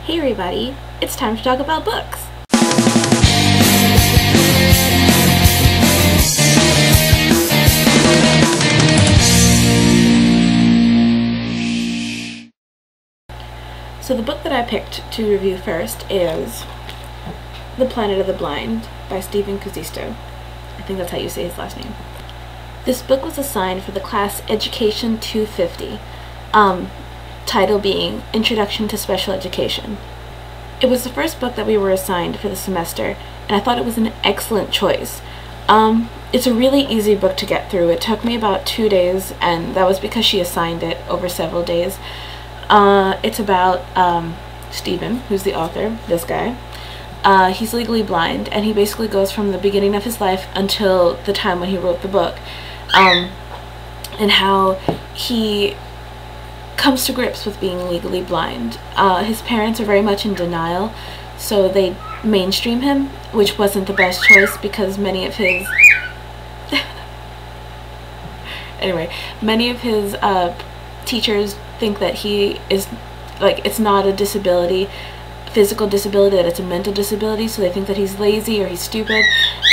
Hey everybody, it's time to talk about books! So the book that I picked to review first is The Planet of the Blind by Kuusisto. I think that's how you say his last name. This book was assigned for the class Education 250, title being Introduction to Special Education. It was the first book that we were assigned for the semester, and I thought it was an excellent choice. It's a really easy book to get through. It took me about 2 days, and that was because she assigned it over several days. It's about Stephen, who's the author, this guy. He's legally blind, and he basically goes from the beginning of his life until the time when he wrote the book, and how he comes to grips with being legally blind. His parents are very much in denial, so they mainstream him, which wasn't the best choice because many of his teachers think that he is, like, it's not a disability, physical disability, that it's a mental disability, so they think that he's lazy or he's stupid.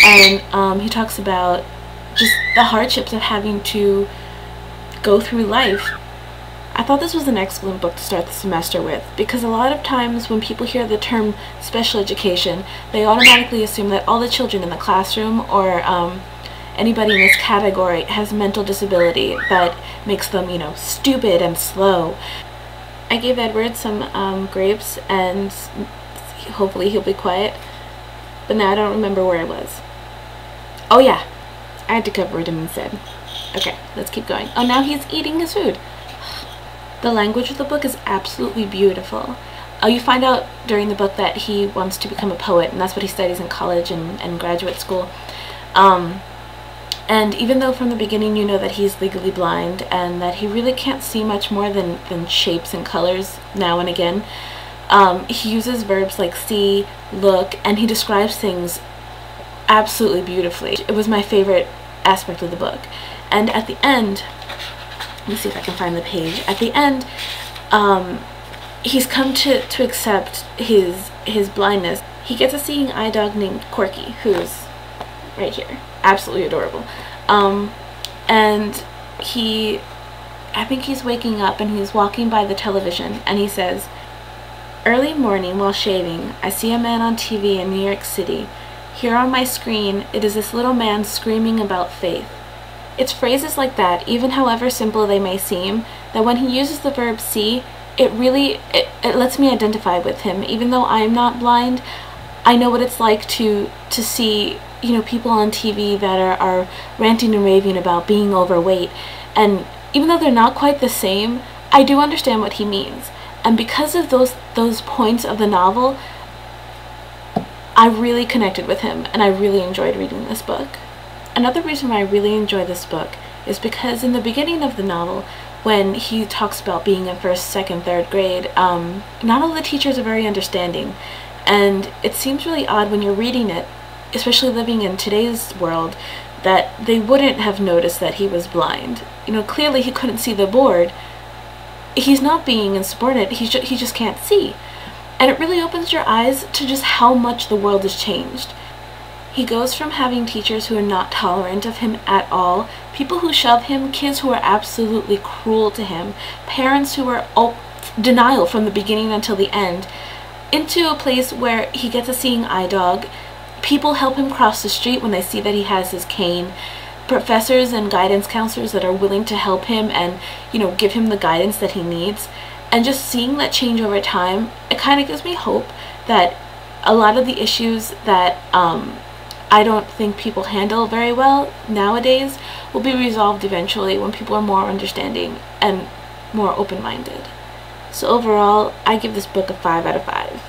And he talks about just the hardships of having to go through life. I thought this was an excellent book to start the semester with, because a lot of times when people hear the term special education, they automatically assume that all the children in the classroom or anybody in this category has mental disability that makes them, you know, stupid and slow. I gave Edward some grapes, and hopefully he'll be quiet, but now I don't remember where I was. Oh yeah, I had to comfort him instead. Okay, let's keep going. Oh, now he's eating his food. The language of the book is absolutely beautiful. You find out during the book that he wants to become a poet, and that's what he studies in college and graduate school. And even though from the beginning you know that he's legally blind and that he really can't see much more than shapes and colors now and again, he uses verbs like see, look, and he describes things absolutely beautifully. It was my favorite aspect of the book. And at the end, let me see if I can find the page. At the end, he's come to accept his blindness. He gets a seeing eye dog named Corky, who's right here. Absolutely adorable. And I think he's waking up and he's walking by the television, and he says, "Early morning while shaving, I see a man on TV in New York City. Here on my screen, it is this little man screaming about faith." It's phrases like that, even however simple they may seem, that when he uses the verb see, it lets me identify with him. Even though I'm not blind, I know what it's like to see, you know, people on TV that are ranting and raving about being overweight. And even though they're not quite the same, I do understand what he means. And because of those points of the novel, I really connected with him, and I really enjoyed reading this book. Another reason why I really enjoy this book is because in the beginning of the novel, when he talks about being in first, second, third grade, not all the teachers are very understanding. And it seems really odd when you're reading it, especially living in today's world, that they wouldn't have noticed that he was blind. You know, clearly he couldn't see the board. He's not being insubordinate, he just can't see. And it really opens your eyes to just how much the world has changed. He goes from having teachers who are not tolerant of him at all, people who shove him, kids who are absolutely cruel to him, parents who are denial from the beginning until the end, into a place where he gets a seeing eye dog. People help him cross the street when they see that he has his cane. Professors and guidance counselors that are willing to help him and, you know, give him the guidance that he needs. And just seeing that change over time, it kind of gives me hope that a lot of the issues that I don't think people handle very well nowadays will be resolved eventually when people are more understanding and more open-minded. So overall, I give this book a 5 out of 5.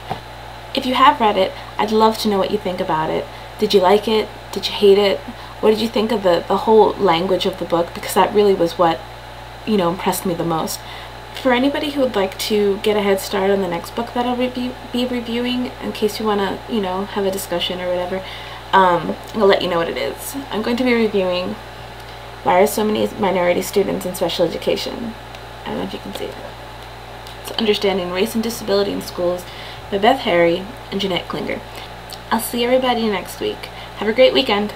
If you have read it, I'd love to know what you think about it. Did you like it? Did you hate it? What did you think of the whole language of the book? Because that really was what, you know, impressed me the most. For anybody who would like to get a head start on the next book that I'll be reviewing, in case you want to, you know, have a discussion or whatever, I'll let you know what it is. I'm going to be reviewing Why Are So Many Minority Students in Special Education? I don't know if you can see it. It's understanding race and disability in schools by Beth Harry and Jeanette Klinger. I'll see everybody next week. Have a great weekend.